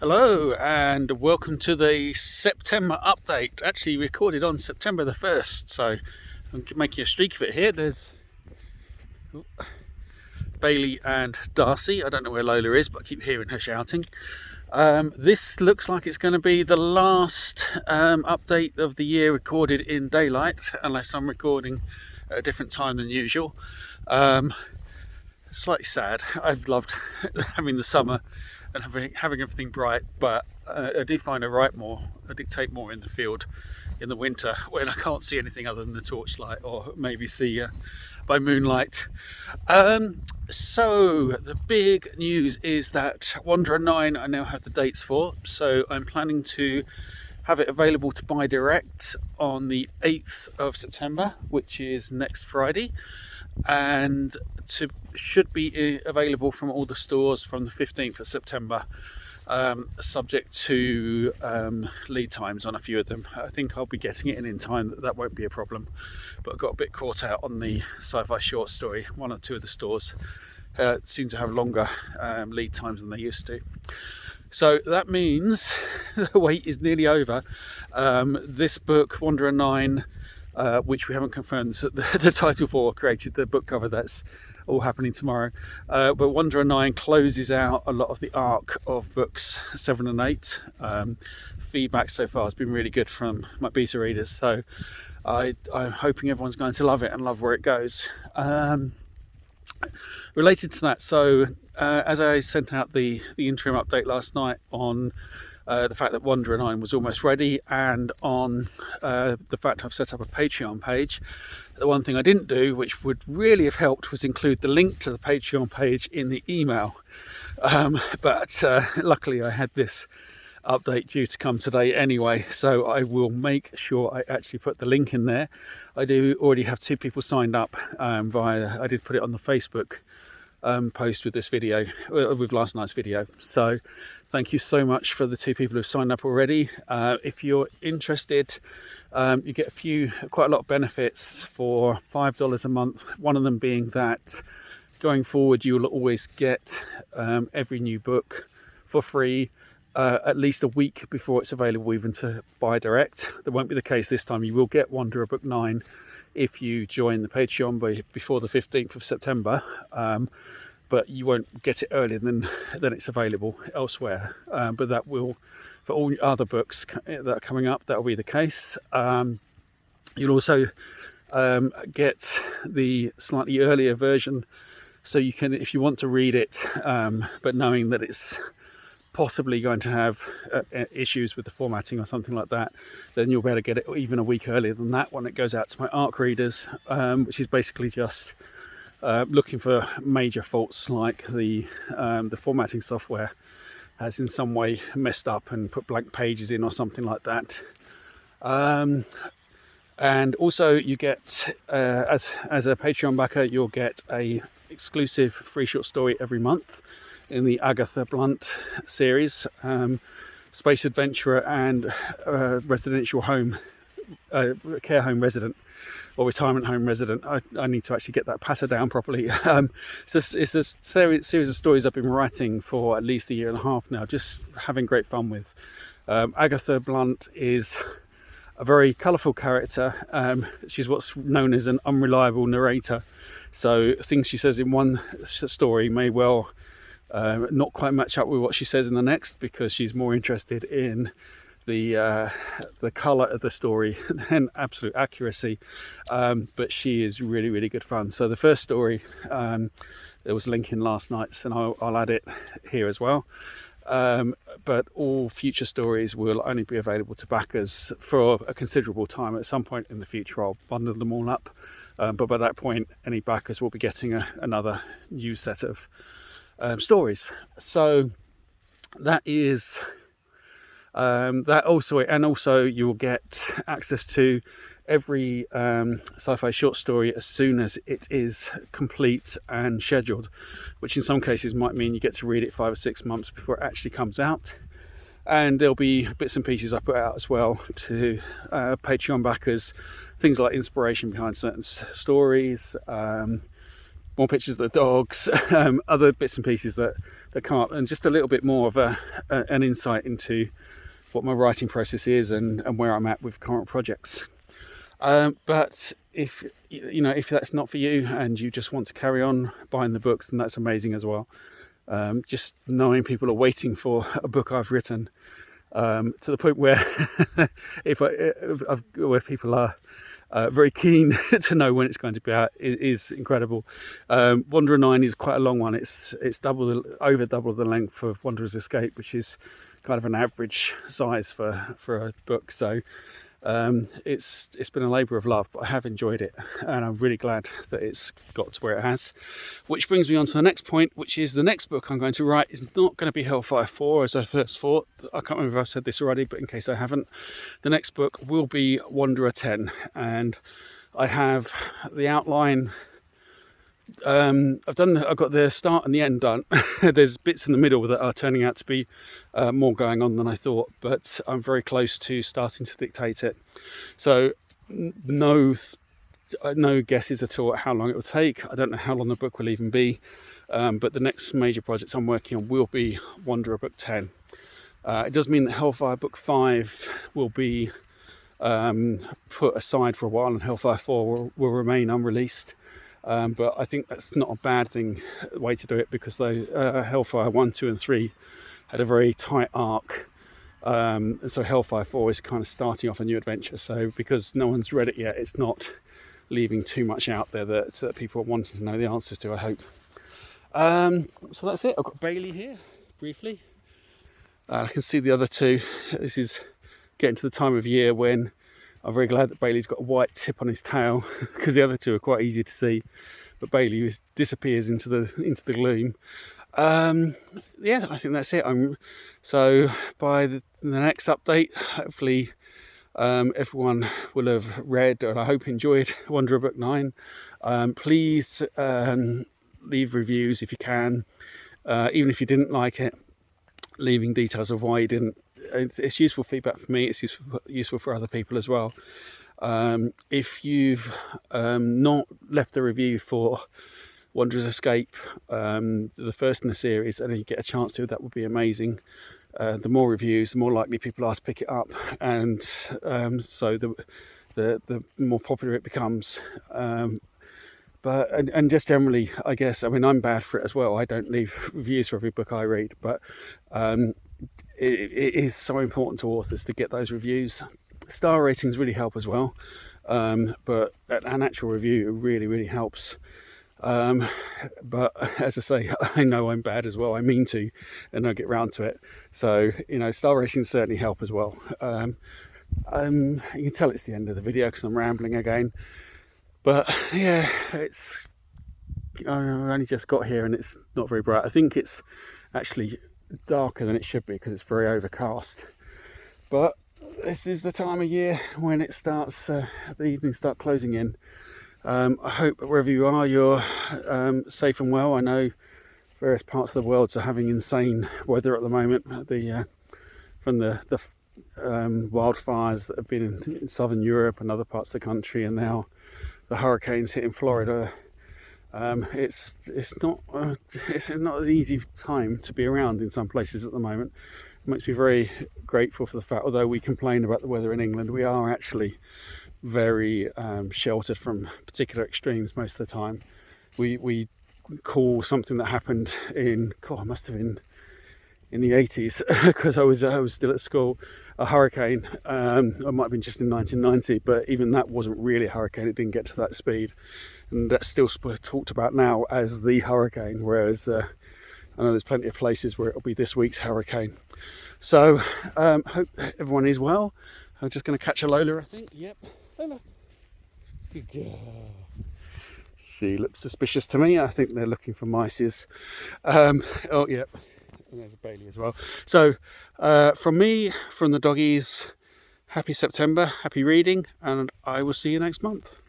Hello and welcome to the September update, actually recorded on September the 1st, so I'm making a streak of it here. There's Bailey and Darcy. I don't know where Lola is, but I keep hearing her shouting. This looks like it's going to be the last update of the year recorded in daylight, unless I'm recording at a different time than usual. Slightly sad. I've loved having the summer and having everything bright, but I do find I dictate more in the field in the winter when I can't see anything other than the torchlight, or maybe see by moonlight. So the big news is that Wanderer 9 I now have the dates for, so I'm planning to have it available to buy direct on the 8th of September, which is next Friday, and should be available from all the stores from the 15th of September, subject to lead times on a few of them. I think I'll be getting it in time, that won't be a problem, but I got a bit caught out on the sci-fi short story. One or two of the stores seem to have longer lead times than they used to. So that means the wait is nearly over. This book, Wanderer 9, which we haven't confirmed the title for or created the book cover, that's all happening tomorrow, but Wanderer 9 closes out a lot of the arc of books 7 and 8. Feedback so far has been really good from my beta readers, so I'm hoping everyone's going to love it and love where it goes. Related to that, so as I sent out the interim update last night on the fact that Wanderer 9 was almost ready, and on the fact I've set up a Patreon page, the one thing I didn't do, which would really have helped, was include the link to the Patreon page in the email. But luckily I had this update due to come today anyway, so I will make sure I actually put the link in there. I do already have 2 people signed up I did put it on the Facebook post with this video, with last night's video, so thank you so much for the 2 people who've signed up already. If you're interested, you get quite a lot of benefits for $5 a month, one of them being that going forward you will always get every new book for free at least a week before it's available even to buy direct. That won't be the case this time. You will get Wanderer Book 9 if you join the Patreon before the 15th of September, but you won't get it earlier than it's available elsewhere. But that will, for all other books that are coming up, that will be the case. You'll also get the slightly earlier version, so you can, if you want to read it, but knowing that it's possibly going to have issues with the formatting or something like that, then you'll be able to get it even a week earlier than that when it goes out to my ARC readers, which is basically just looking for major faults, like the formatting software has in some way messed up and put blank pages in or something like that. And also you get, as a Patreon backer, you'll get a exclusive free short story every month in the Agatha Blunt series, Space Adventurer and Residential Home, Care Home Resident, or Retirement Home Resident. I need to actually get that patter down properly. It's a series of stories I've been writing for at least a year and a half now, just having great fun with. Agatha Blunt is a very colourful character. She's what's known as an unreliable narrator, so things she says in one story may well not quite match up with what she says in the next, because she's more interested in the colour of the story than absolute accuracy. But she is really, really good fun. So the first story, there was a link in last night's, and I'll add it here as well. But all future stories will only be available to backers for a considerable time. At some point in the future I'll bundle them all up, but by that point any backers will be getting another new set of stories. So that is that also, and also you will get access to every sci-fi short story as soon as it is complete and scheduled, which in some cases might mean you get to read it 5 or 6 months before it actually comes out. And there'll be bits and pieces I put out as well to Patreon backers, things like inspiration behind certain stories, more pictures of the dogs, other bits and pieces that come up, and just a little bit more of an insight into what my writing process is and where I'm at with current projects. But if if that's not for you and you just want to carry on buying the books, then that's amazing as well. Just knowing people are waiting for a book I've written, to the point where where people are very keen to know when it's going to be out is incredible. Wanderer 9 is quite a long one. It's over double the length of Wanderer's Escape, which is kind of an average size for a book. So it's been a labour of love, but I have enjoyed it, and I'm really glad that it's got to where it has. Which brings me on to the next point, which is the next book I'm going to write is not going to be Hellfire 4 as I first thought. I can't remember if I've said this already, but in case I haven't, the next book will be Wanderer 10, and I have the outline. I've got the start and the end done. There's bits in the middle that are turning out to be more going on than I thought, but I'm very close to starting to dictate it. So no guesses at all at how long it will take. I don't know how long the book will even be, but the next major projects I'm working on will be Wanderer Book 10. It does mean that Hellfire Book 5 will be put aside for a while, and Hellfire 4 will remain unreleased. But I think that's not a bad way to do it, because Hellfire 1, 2 and 3 had a very tight arc, and so Hellfire 4 is kind of starting off a new adventure. So because no one's read it yet, it's not leaving too much out there that people are wanting to know the answers to, I hope. So that's it. I've got Bailey here briefly. I can see the other two. This is getting to the time of year when I'm very glad that Bailey's got a white tip on his tail, because the other two are quite easy to see, but Bailey disappears into the gloom. Yeah, I think that's it. So by the next update, hopefully everyone will have read, and I hope enjoyed, Wanderer Book 9. Please leave reviews if you can, even if you didn't like it, leaving details of why you didn't. It's useful feedback for me. It's useful for other people as well. If you've not left a review for Wanderer's Escape, the first in the series, and you get a chance to, that would be amazing. The more reviews, the more likely people are to pick it up, and so the more popular it becomes. But just generally, I guess, I mean, I'm bad for it as well. I don't leave reviews for every book I read, but it is so important to authors to get those reviews. Star ratings really help as well, but an actual review really, really helps. But as I say, I know I'm bad as well. I mean to, and I get round to it. So, star ratings certainly help as well. You can tell it's the end of the video because I'm rambling again. But yeah, I only just got here and it's not very bright. I think it's actually darker than it should be because it's very overcast. But this is the time of year when it starts, the evenings start closing in. I hope wherever you are, you're safe and well. I know various parts of the world are having insane weather at the moment. From the wildfires that have been in southern Europe and other parts of the country, and now the hurricanes hitting Florida. It's not an easy time to be around in some places at the moment. It makes me very grateful for the fact, although we complain about the weather in England, we are actually very sheltered from particular extremes most of the time. We call something that happened it must have been in the 80s because I was still at school, a hurricane. It might have been just in 1990, but even that wasn't really a hurricane. It didn't get to that speed, and that's still talked about now as the hurricane, whereas I know there's plenty of places where it'll be this week's hurricane. So hope everyone is well. I'm just going to catch a Lola, I think. Yep, Lola. Good girl. She looks suspicious to me. I think they're looking for mices. Oh, yep. And there's a Bailey as well. So from me, from the doggies, happy September, happy reading, and I will see you next month.